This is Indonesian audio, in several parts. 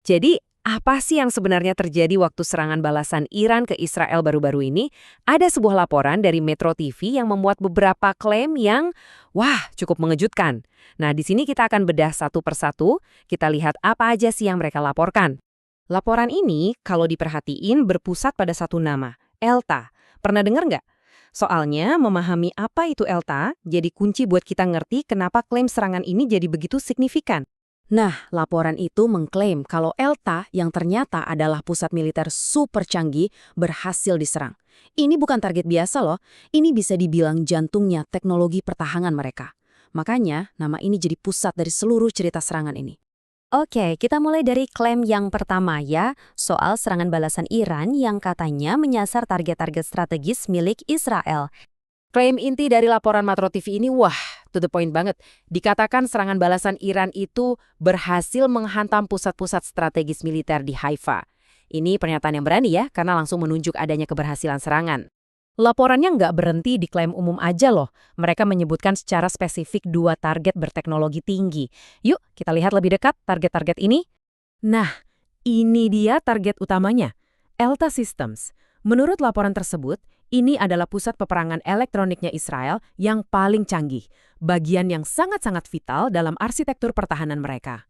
Jadi, apa sih yang sebenarnya terjadi waktu serangan balasan Iran ke Israel baru-baru ini? Ada sebuah laporan dari Metro TV yang memuat beberapa klaim yang, wah, cukup mengejutkan. Nah, di sini kita akan bedah satu persatu, kita lihat apa aja sih yang mereka laporkan. Laporan ini, kalau diperhatiin, berpusat pada satu nama, ELTA. Pernah dengar nggak? Soalnya, memahami apa itu ELTA jadi kunci buat kita ngerti kenapa klaim serangan ini jadi begitu signifikan. Nah, laporan itu mengklaim kalau ELTA yang ternyata adalah pusat militer super canggih berhasil diserang. Ini bukan target biasa loh, ini bisa dibilang jantungnya teknologi pertahanan mereka. Makanya, nama ini jadi pusat dari seluruh cerita serangan ini. Oke, kita mulai dari klaim yang pertama ya, soal serangan balasan Iran yang katanya menyasar target-target strategis milik Israel. Klaim inti dari laporan Metro TV ini, wah, to the point banget. Dikatakan serangan balasan Iran itu berhasil menghantam pusat-pusat strategis militer di Haifa. Ini pernyataan yang berani ya, karena langsung menunjuk adanya keberhasilan serangan. Laporannya nggak berhenti di klaim umum aja loh. Mereka menyebutkan secara spesifik 2 target berteknologi tinggi. Yuk, kita lihat lebih dekat target-target ini. Nah, ini dia target utamanya, ELTA Systems. Menurut laporan tersebut, ini adalah pusat peperangan elektroniknya Israel yang paling canggih, bagian yang sangat-sangat vital dalam arsitektur pertahanan mereka.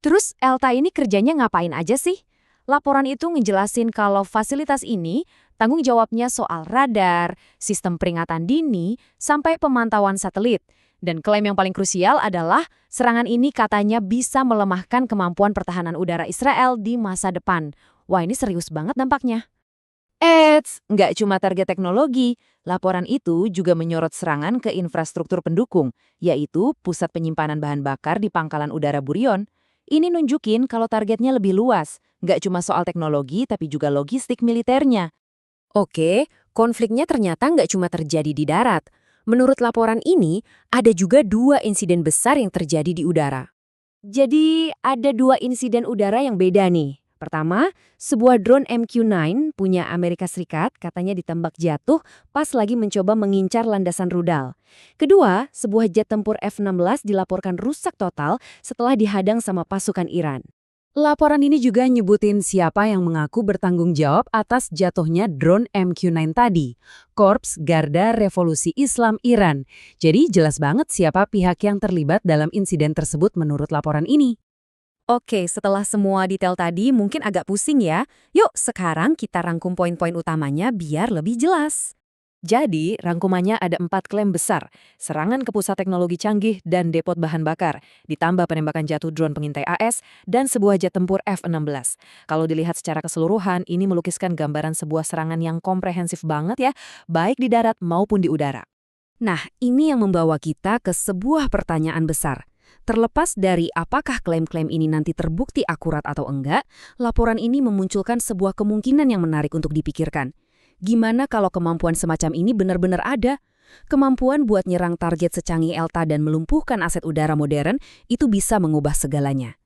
Terus ELTA ini kerjanya ngapain aja sih? Laporan itu ngejelasin kalau fasilitas ini tanggung jawabnya soal radar, sistem peringatan dini, sampai pemantauan satelit. Dan klaim yang paling krusial adalah serangan ini katanya bisa melemahkan kemampuan pertahanan udara Israel di masa depan. Wah, ini serius banget dampaknya. Nggak cuma target teknologi, laporan itu juga menyorot serangan ke infrastruktur pendukung, yaitu pusat penyimpanan bahan bakar di Pangkalan Udara Burion. Ini nunjukin kalau targetnya lebih luas, nggak cuma soal teknologi tapi juga logistik militernya. Oke, konfliknya ternyata nggak cuma terjadi di darat. Menurut laporan ini, ada juga 2 insiden besar yang terjadi di udara. Jadi, ada 2 insiden udara yang beda nih. Pertama, sebuah drone MQ-9 punya Amerika Serikat katanya ditembak jatuh pas lagi mencoba mengincar landasan rudal. Kedua, sebuah jet tempur F-16 dilaporkan rusak total setelah dihadang sama pasukan Iran. Laporan ini juga nyebutin siapa yang mengaku bertanggung jawab atas jatuhnya drone MQ-9 tadi, Korps Garda Revolusi Islam Iran. Jadi jelas banget siapa pihak yang terlibat dalam insiden tersebut menurut laporan ini. Oke, setelah semua detail tadi mungkin agak pusing ya. Yuk, sekarang kita rangkum poin-poin utamanya biar lebih jelas. Jadi, rangkumannya ada 4 klaim besar. Serangan ke pusat teknologi canggih dan depot bahan bakar, ditambah penembakan jatuh drone pengintai AS, dan sebuah jet tempur F-16. Kalau dilihat secara keseluruhan, ini melukiskan gambaran sebuah serangan yang komprehensif banget ya, baik di darat maupun di udara. Nah, ini yang membawa kita ke sebuah pertanyaan besar. Terlepas dari apakah klaim-klaim ini nanti terbukti akurat atau enggak, laporan ini memunculkan sebuah kemungkinan yang menarik untuk dipikirkan. Gimana kalau kemampuan semacam ini benar-benar ada? Kemampuan buat nyerang target secanggih ELTA dan melumpuhkan aset udara modern itu bisa mengubah segalanya.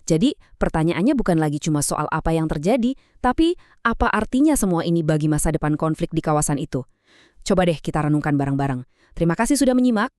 Jadi, pertanyaannya bukan lagi cuma soal apa yang terjadi, tapi apa artinya semua ini bagi masa depan konflik di kawasan itu? Coba deh kita renungkan bareng-bareng. Terima kasih sudah menyimak.